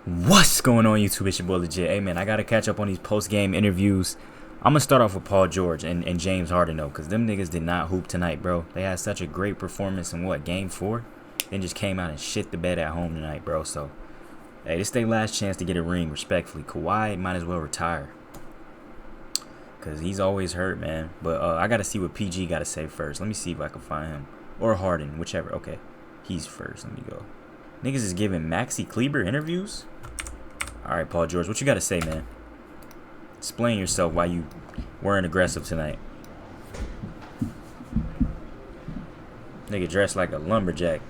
What's going on, YouTube? It's your boy Lvgit. Hey man, I gotta catch up on these post-game interviews. I'm gonna start off with Paul George and James Harden though, cause them niggas did not hoop tonight, bro. They had such a great performance in game 4, then just came out and shit the bed at home tonight, bro. So, hey, this their last chance to get a ring. Respectfully, Kawhi might as well retire, cause he's always hurt, man. But I gotta see what PG gotta say first. Let me see if I can find him or Harden, whichever. Okay, he's first. Let me go. Niggas is giving Maxi Kleber interviews. All right, Paul George, what you got to say, man? Explain yourself why you weren't aggressive tonight. Nigga dressed like a lumberjack.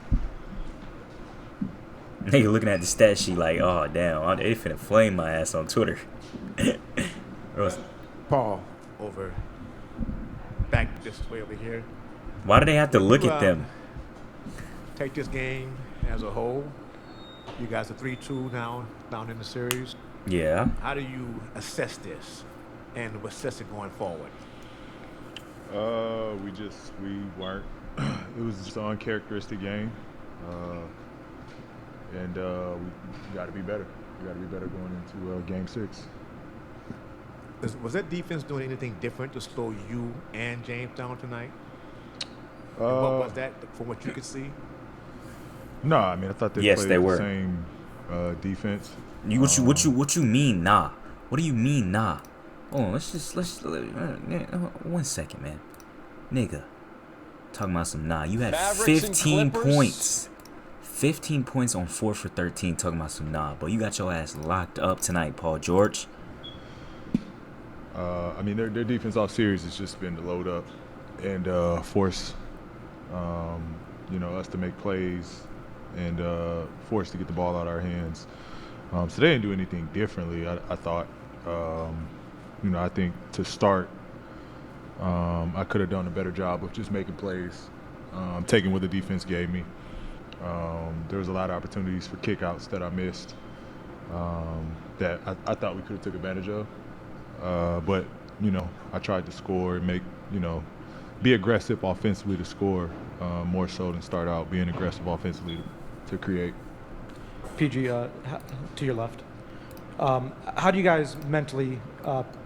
Nigga looking at the stat sheet like, oh, damn, they finna flame my ass on Twitter. Paul, over. Back this way over here. Why do they have to look at them? Take this game as a whole. You guys are 3-2 now, down in the series. Yeah. How do you assess this and assess it going forward? We weren't. It was just an uncharacteristic game. And we got to be better. We got to be better going into game 6. Was that defense doing anything different to slow you and James down tonight? And what was that from what you could see? No, I mean I thought they played the same defense. What you mean, nah? What do you mean, nah? Oh, let's 1 second, man. Nigga, talking about some nah. You had 15 points. 15 points on 4 for 13. Talking about some nah, but you got your ass locked up tonight, Paul George. I mean their defense all series has just been to load up and force us to make plays and forced to get the ball out of our hands. So they didn't do anything differently, I thought. I think to start, I could have done a better job of just making plays, taking what the defense gave me. There was a lot of opportunities for kickouts that I missed that I thought we could have took advantage of. But, I tried to score and be aggressive offensively to score more so than start out being aggressive offensively to create. PG, to your left. How do you guys mentally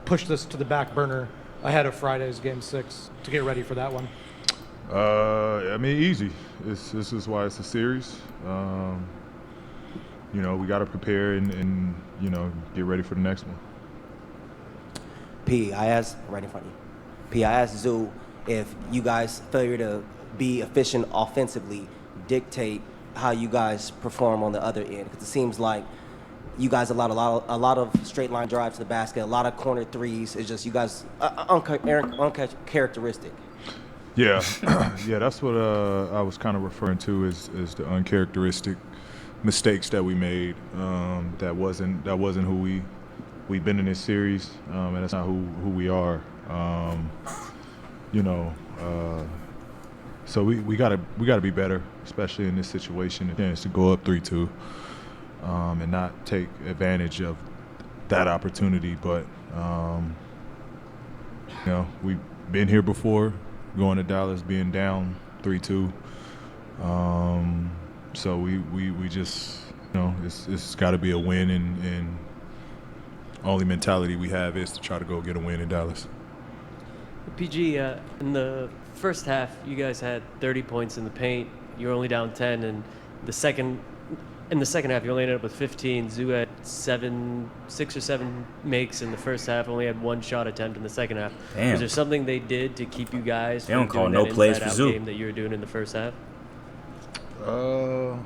push this to the back burner ahead of Friday's Game 6 to get ready for that one? Easy. This is why it's a series. We got to prepare and get ready for the next one. I asked right in front of you. I asked Zoo if you guys' failure to be efficient offensively dictate how you guys perform on the other end, because it seems like you guys allowed a lot of straight line drives to the basket, a lot of corner threes. It's just you guys uncharacteristic. Yeah, yeah, that's what I was kind of referring to as the uncharacteristic mistakes that we made. That wasn't who we've been in this series, and that's not who we are. So we gotta be better, especially in this situation. A chance to go up 3-2, and not take advantage of that opportunity. But we've been here before, going to Dallas, being down 3-2. So we just it's got to be a win, and only mentality we have is to try to go get a win in Dallas. PG, in the first half, you guys had 30 points in the paint. You were only down 10, and in the second half, you only ended up with 15. Zoo had 6 or 7 makes in the first half. Only had 1 shot attempt in the second half. Damn. Was there something they did to keep you guys They from don't call doing no that plays for inside-out Zoo. game that you were doing in the first half? No,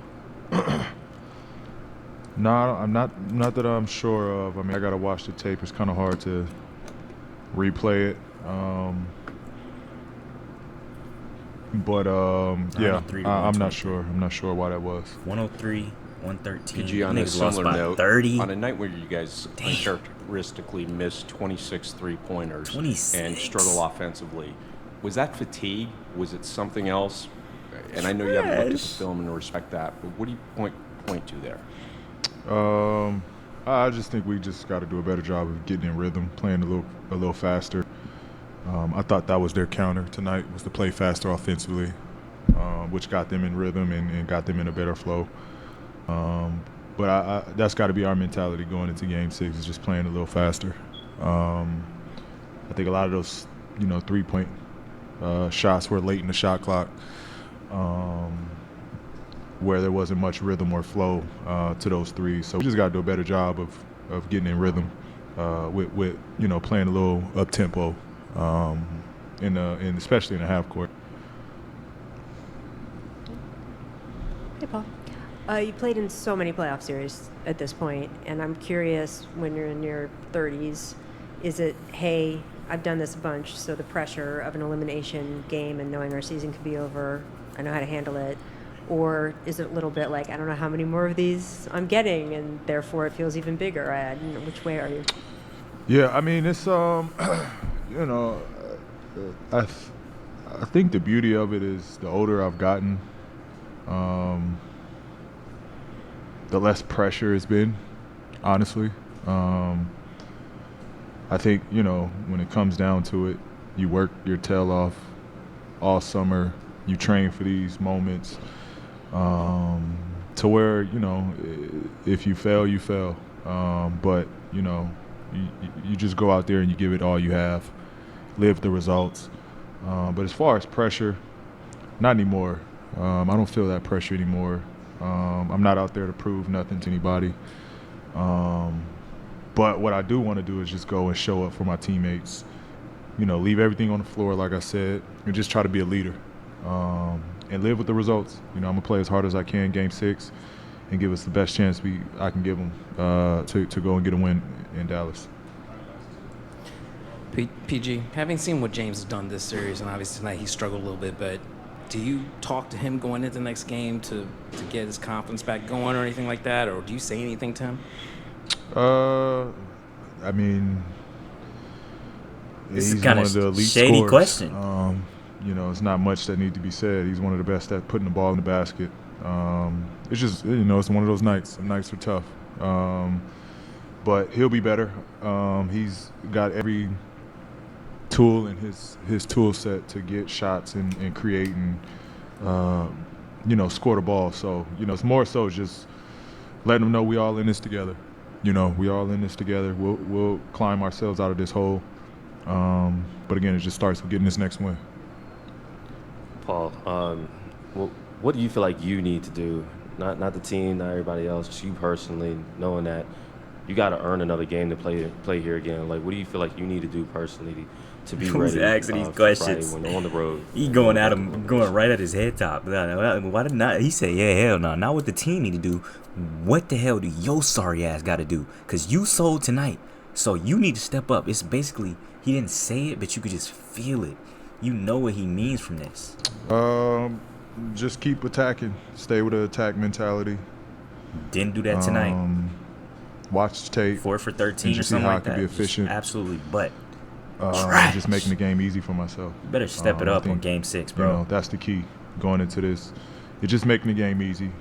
I'm not that I'm sure of. I mean, I gotta watch the tape. It's kind of hard to replay it. Yeah, I'm not sure. I'm not sure why that was. 103, 113. PG, on a Niggas lost similar by note, 30. on a night where you guys uncharacteristically missed 26 three-pointers 26. and struggle offensively, was that fatigue? Was it something else? And I know you haven't looked at the film and respect that, but what do you point to there? I just think we just got to do a better job of getting in rhythm, playing a little faster. I thought that was their counter tonight, was to play faster offensively, which got them in rhythm and got them in a better flow. but that's got to be our mentality going into Game 6 is just playing a little faster. I think a lot of those, 3-point shots were late in the shot clock, where there wasn't much rhythm or flow to those threes. So we just got to do a better job of getting in rhythm with playing a little up tempo, especially in the half court. Hey, Paul. You played in so many playoff series at this point, and I'm curious, when you're in your 30s, is it, hey, I've done this a bunch, so the pressure of an elimination game and knowing our season could be over, I know how to handle it? Or is it a little bit like, I don't know how many more of these I'm getting, and therefore it feels even bigger? Which way are you? Yeah, I mean, it's, I think the beauty of it is the older I've gotten, the less pressure it's been, honestly. I think, when it comes down to it, you work your tail off all summer. You train for these moments to where, if you fail, you fail. But, you just go out there and you give it all you have, live the results. But as far as pressure, not anymore. I don't feel that pressure anymore. I'm not out there to prove nothing to anybody. But what I do want to do is just go and show up for my teammates, leave everything on the floor, like I said, and just try to be a leader and live with the results. I'm going to play as hard as I can Game 6 and give us the best chance I can give them to go and get a win in Dallas. PG, having seen what James has done this series, and obviously tonight he struggled a little bit, but do you talk to him going into the next game to get his confidence back going or anything like that, or do you say anything to him? I mean, This he's is kind one of the elite shady scorers. question. It's not much that need to be said. He's one of the best at putting the ball in the basket. It's just, it's one of those nights. Some nights are tough. But he'll be better. He's got every tool in his tool set to get shots and create and, score the ball. So, it's more so just letting them know we all in this together. We all in this together. We'll climb ourselves out of this hole. But again, it just starts with getting this next win. Paul, what do you feel like you need to do? Not the team, not everybody else, just you personally, knowing that you got to earn another game to play here again. Like, what do you feel like you need to do personally to be Who's ready asking these for questions? Friday when on the road? He going at him, going right at his head top. Why did not? He said, "Yeah, hell no." Not what the team need to do. What the hell do your sorry ass got to do? Cause you sold tonight, so you need to step up. It's basically, he didn't say it, but you could just feel it. You know what he means from this. Just keep attacking. Stay with the attack mentality. Didn't do that tonight. Watch the tape. 4 for 13 or just see something how like I can that. be efficient. Just absolutely, but just making the game easy for myself. you better step it up on Game 6, bro. That's the key going into this. It's just making the game easy,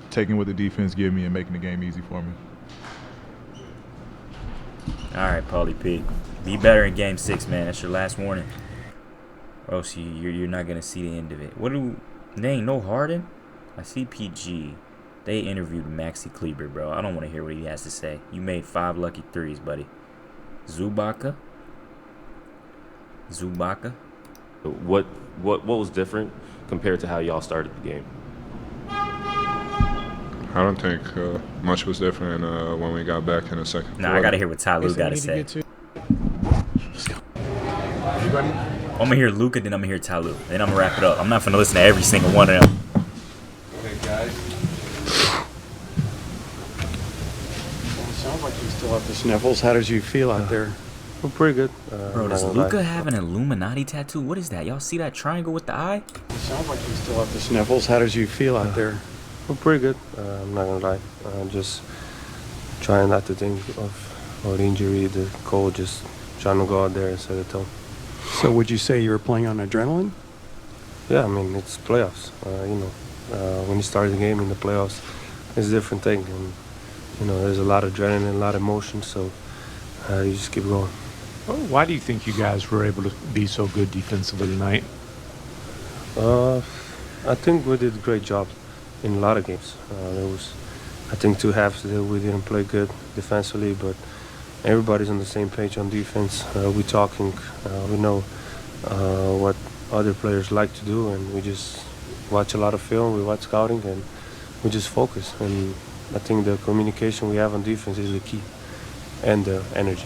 taking what the defense give me and making the game easy for me. All right, Paulie P. Be better in Game 6, man. That's your last warning. Or else you're not going to see the end of it. They ain't no Harden? I see PG. They interviewed Maxi Kleber, bro. I don't want to hear what he has to say. You made 5 lucky threes, buddy. Zubaka? What was different compared to how y'all started the game? I don't think much was different when we got back in the second quarter. Nah, I got to hear what Ty Lue got to say. I'm going to hear Luka, then I'm going to hear Ty Lue. Then I'm going to wrap it up. I'm not going to listen to every single one of them. Okay, guys. Well, it sounds like you still have the sniffles. How does you feel out there? We're pretty good. Bro, does Luka have an Illuminati tattoo? What is that? Y'all see that triangle with the eye? It sounds like you still have the sniffles. How does you feel out there? We're pretty good. I'm not going to lie. Just trying not to think of the injury, the cold, just trying to go out there and set a tone. So would you say you were playing on adrenaline? Yeah, I mean, it's playoffs. When you start the game in the playoffs, it's a different thing. And, there's a lot of adrenaline, a lot of emotion, so you just keep going. Why do you think you guys were able to be so good defensively tonight? I think we did a great job in a lot of games. There was I think two halves today we didn't play good defensively, but everybody's on the same page on defense. We're talking, we know what other players like to do, and we just watch a lot of film, we watch scouting, and we just focus. And I think the communication we have on defense is the key, and the energy.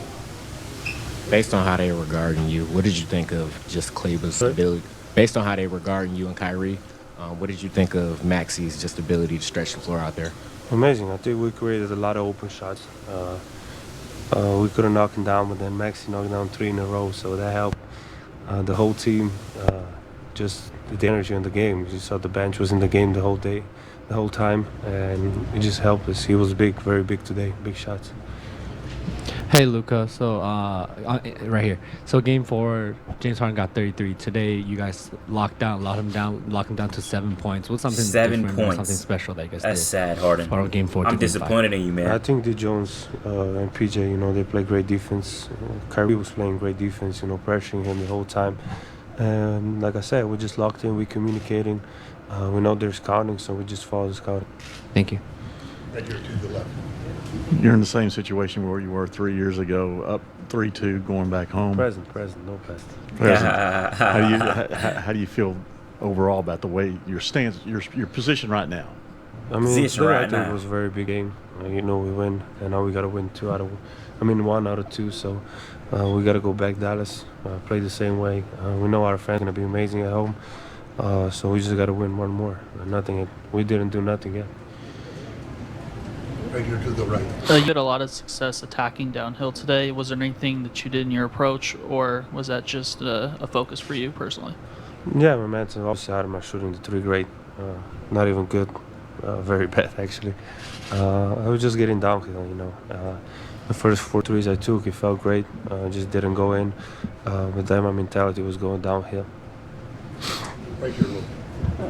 Based on how they were regarding you, what did you think of just Kleber's ability? Based on how they were regarding you and Kyrie, what did you think of Maxi's just ability to stretch the floor out there? Amazing. I think we created a lot of open shots. We couldn't knock him down, but then Maxi knocked down 3 in a row, so that helped. The whole team, just the energy in the game. You saw the bench was in the game the whole day, the whole time, and it just helped us. He was big, very big today, big shots. Hey, Luka. So, right here. So, game 4, James Harden got 33. Today, you guys locked him down to 7 points. What's something 7 different or points. something special that you guys That's did? sad, Harden. For game 4 I'm to game 5? disappointed in you, man. I think D. Jones and PJ, they play great defense. Kyrie was playing great defense, pressuring him the whole time. And like I said, we just locked in, we're communicating. We know they're scouting, so we just follow the scouting. Thank you. Right here to the left. You're in the same situation where you were 3 years ago, up 3-2, going back home. Present, no past. How do you feel overall about the way your stance, your position right now? I mean, today I think it was a very big game. We win, and now we got to win 1 out of 2. So we got to go back Dallas, play the same way. We know our fans are going to be amazing at home, so we just got to win 1 more. We didn't do nothing yet. Right here to the right. You had a lot of success attacking downhill today. Was there anything that you did in your approach, or was that just a focus for you personally? Yeah, my man's obviously out of my shooting the 3 great. Not even good. Very bad, actually. I was just getting downhill, The first 4 threes I took, it felt great. Just didn't go in. But then my mentality was going downhill. Right here, look.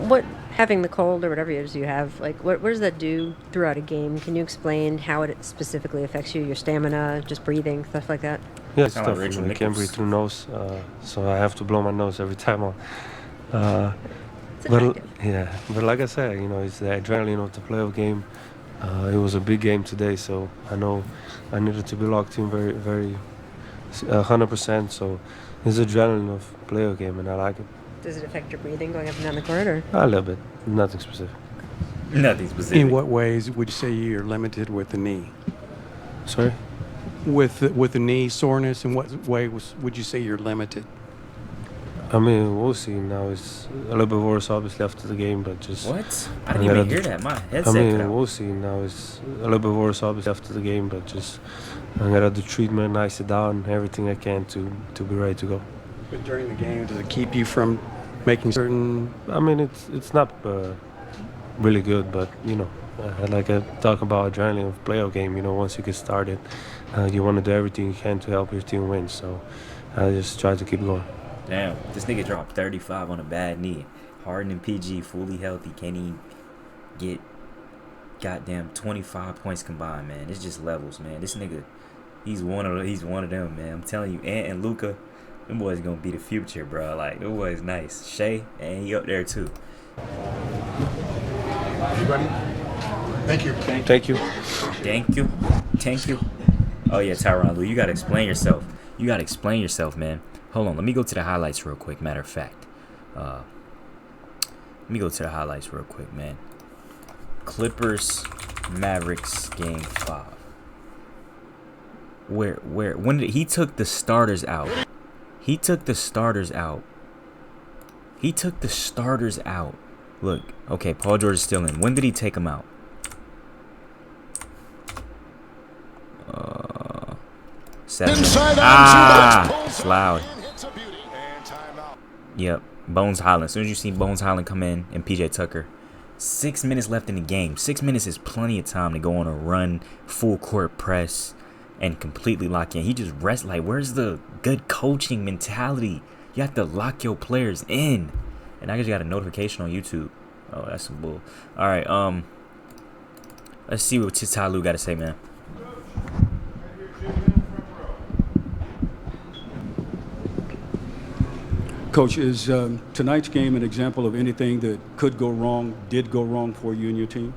What, having the cold or whatever it is you have, what does that do throughout a game? Can you explain how it specifically affects you, your stamina, just breathing, stuff like that? Yeah, it's tough. I can't breathe through nose, so I have to blow my nose every time. But like I said, it's the adrenaline of the playoff game. It was a big game today, so I know I needed to be locked in very, very 100%. So it's adrenaline of playoff game, and I like it. Does it affect your breathing going up and down the court, or? A little bit, nothing specific. Nothing specific. In what ways would you say you're limited with the knee? Sorry? With the knee soreness, in what way would you say you're limited? I mean, we'll see now. It's a little bit worse, obviously, after the game, but just... What? I didn't even hear that. My headset we'll see now. It's a little bit worse, obviously, after the game, but just... I got to do treatment, ice it down, everything I can to be ready to go. But during the game, does it keep you from making certain... I mean, it's not really good, but, like I talk about adrenaline of playoff game, once you get started, you want to do everything you can to help your team win, so I just try to keep going. Damn, this nigga dropped 35 on a bad knee. Harden and PG fully healthy, can't even get goddamn 25 points combined, man. It's just levels, man. This nigga, he's one of them, man. I'm telling you, and Luka, them boys gonna be the future, bro. Like, them boys nice. Shea, and he up there too. Everybody? Thank you. Thank you. Thank you. Oh yeah, Tyronn Lue, you gotta explain yourself. Man. Hold on, let me go to the highlights real quick. Matter of fact, let me go to the highlights real quick, man. Clippers, Mavericks, game 5. When did he took the starters out? He took the starters out. Look, okay, Paul George is still in. When did he take him out? It's loud. Yep, Bones Highland. As soon as you see Bones Highland come in and PJ Tucker, 6 minutes left in the game. 6 minutes is plenty of time to go on a run, full court press, and completely lock in. He just rests. Like, where's the good coaching mentality? You have to lock your players in. And I just got a notification on YouTube. Oh, that's some bull. All right, let's see what Ty Lue got to say, man. Coach, is tonight's game an example of anything that could go wrong, did go wrong for you and your team?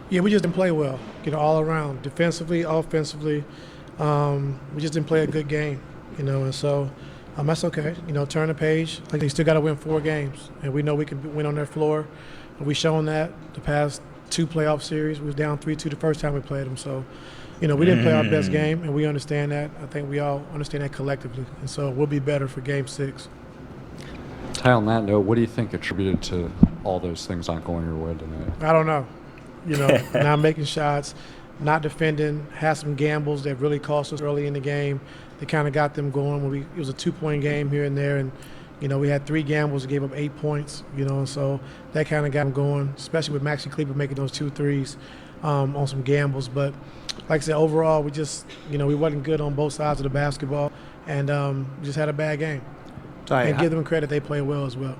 Yeah, we just didn't play well, all around, defensively, offensively. We just didn't play a good game, and so that's okay. Turn the page. Like, they still got to win 4 games, and we know we can win on their floor. We've shown that the past 2 playoff series. We was down 3-2 the first time we played them, so we didn't play our best game, and we understand that. I think we all understand that collectively, and so we'll be better for Game 6. Ty, on that note, what do you think attributed to all those things not going your way tonight? I don't know. Not making shots, not defending, had some gambles that really cost us early in the game. They kind of got them going when it was a 2-point game here and there, and we had 3 gambles that gave up 8 points. And so that kind of got them going, especially with Maxi Kleber making those 2 threes on some gambles. But like I said, overall, we just we wasn't good on both sides of the basketball, and we just had a bad game. And give them credit, they played well as well.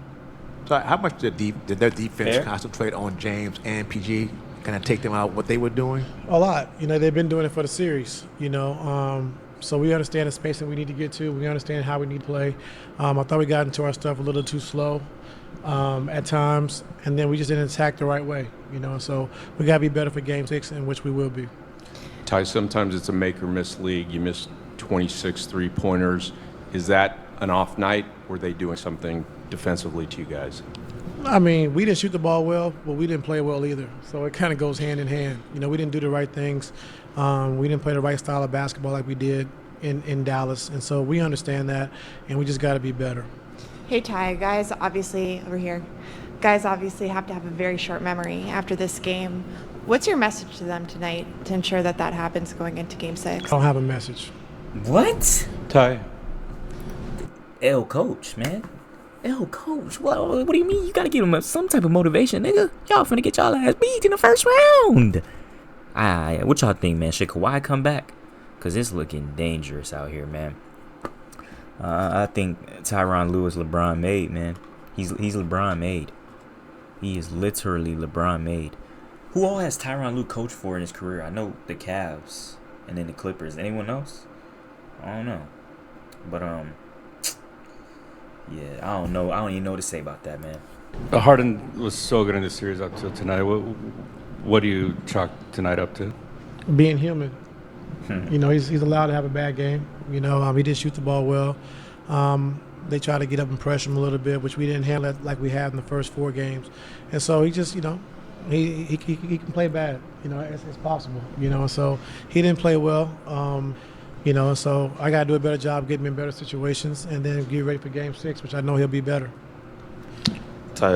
So how much did their defense concentrate on James and PG? Kind of take them out what they were doing? A lot. They've been doing it for the series. So we understand the space that we need to get to. We understand how we need to play. I thought we got into our stuff a little too slow at times, and then we just didn't attack the right way. So we got to be better for Game 6, in which we will be. Ty, sometimes it's a make or miss league. You missed 26 three-pointers. Is that an off night? Were they doing something defensively to you guys? I mean, we didn't shoot the ball well, but we didn't play well either. So it kind of goes hand in hand. We didn't do the right things. We didn't play the right style of basketball like we did in Dallas. And so we understand that, and we just got to be better. Hey, Ty, guys obviously have to have a very short memory after this game. What's your message to them tonight to ensure that happens going into Game 6? I don't have a message. What? Ty. Coach, man. Coach. What do you mean? You gotta give him some type of motivation, nigga. Y'all finna get y'all ass beat in the first round. What y'all think, man? Should Kawhi come back? Because it's looking dangerous out here, man. I think Tyronn Lue is LeBron made, man. He's LeBron made. He is literally LeBron made. Who all has Tyronn Lue coached for in his career? I know the Cavs and then the Clippers. Anyone else? I don't know. But yeah, I don't know. I don't even know what to say about that, man. Harden was so good in this series up till tonight. What do you chalk tonight up to? Being human. He's allowed to have a bad game. He didn't shoot the ball well. They tried to get up and pressure him a little bit, which we didn't handle it like we had in the first 4 games. And so he just, he can play bad. It's possible. So he didn't play well. So I got to do a better job getting him in better situations and then get ready for Game 6, which I know he'll be better. Ty,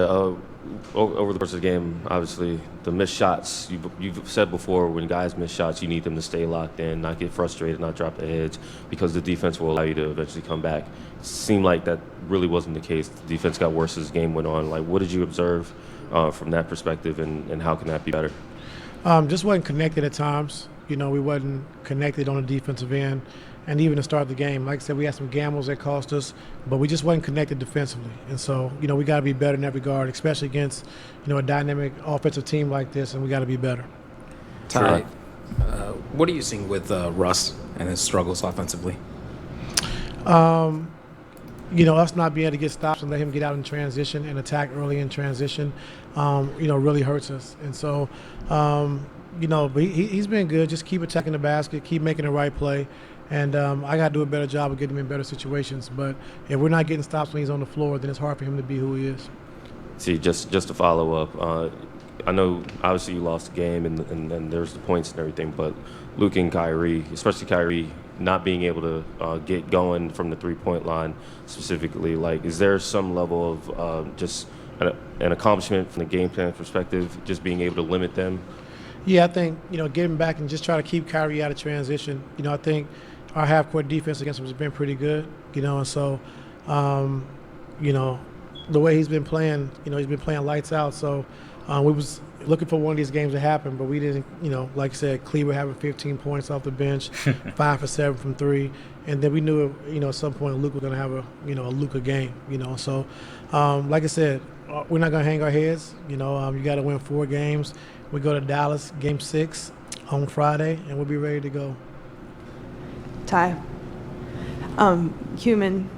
over the course of the game, obviously, the missed shots, you've said before, when guys miss shots, you need them to stay locked in, not get frustrated, not drop the edge, because the defense will allow you to eventually come back. It seemed like that really wasn't the case. The defense got worse as the game went on. What did you observe from that perspective, and how can that be better? Just wasn't connected at times. We wasn't connected on the defensive end. And even to start the game, like I said, we had some gambles that cost us, but we just wasn't connected defensively. And so, we got to be better in that regard, especially against, a dynamic offensive team like this, and we got to be better. Ty, what are you seeing with Russ and his struggles offensively? Us not being able to get stops and let him get out in transition and attack early in transition, really hurts us. And so, but he's been good. Just keep attacking the basket, keep making the right play. And I got to do a better job of getting him in better situations. But if we're not getting stops when he's on the floor, then it's hard for him to be who he is. See, just to follow up, I know obviously you lost the game and there's the points and everything, but Luke and Kyrie, especially Kyrie, not being able to get going from the three-point line specifically, is there some level of just an accomplishment from the game plan perspective, just being able to limit them? Yeah, I think, getting back and just try to keep Kyrie out of transition. I think our half-court defense against him has been pretty good, and so, the way he's been playing, he's been playing lights out. So we was looking for one of these games to happen, but we didn't, like I said, Kleber having 15 points off the bench, 5 for 7 from 3. And then we knew, at some point Luke was going to have a Luka game, So, like I said, we're not going to hang our heads. You got to win 4 games. We go to Dallas, Game 6 on Friday, and we'll be ready to go. Ty, human,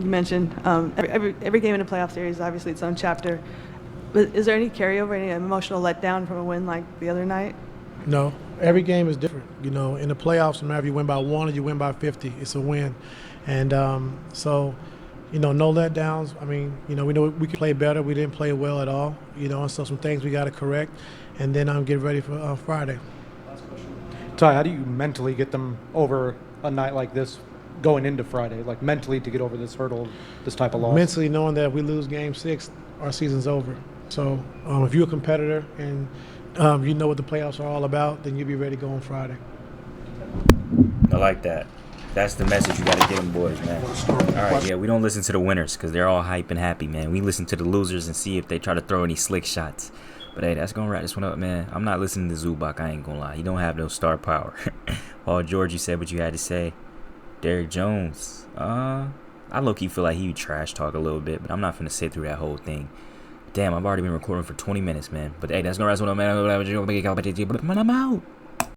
you mentioned every game in a playoff series is obviously its own chapter. But is there any carryover, any emotional letdown from a win like the other night? No, every game is different. You know, in the playoffs, no matter if you win by 1 or you win by 50, it's a win. And so, you know, no letdowns. I mean, you know we could play better. We didn't play well at all. You know, and so some things we got to correct. And then get ready for Friday. Ty, how do you mentally get them over a night like this going into Friday? Like mentally to get over this hurdle, this type of loss? Mentally knowing that if we lose Game 6, our season's over. So if you're a competitor and you know what the playoffs are all about, then you'll be ready to go on Friday. I like that. That's the message you got to get them, boys, man. All right, yeah, we don't listen to the winners because they're all hype and happy, man. We listen to the losers and see if they try to throw any slick shots. But, hey, that's going to wrap this one up, man. I'm not listening to Zubac, I ain't going to lie. He don't have no star power. Paul George, you said what you had to say. Derrick Jones, I low-key feel like he trash talk a little bit, but I'm not finna sit through that whole thing. Damn, I've already been recording for 20 minutes, man. But, hey, that's going to wrap this one up, man. I'm out.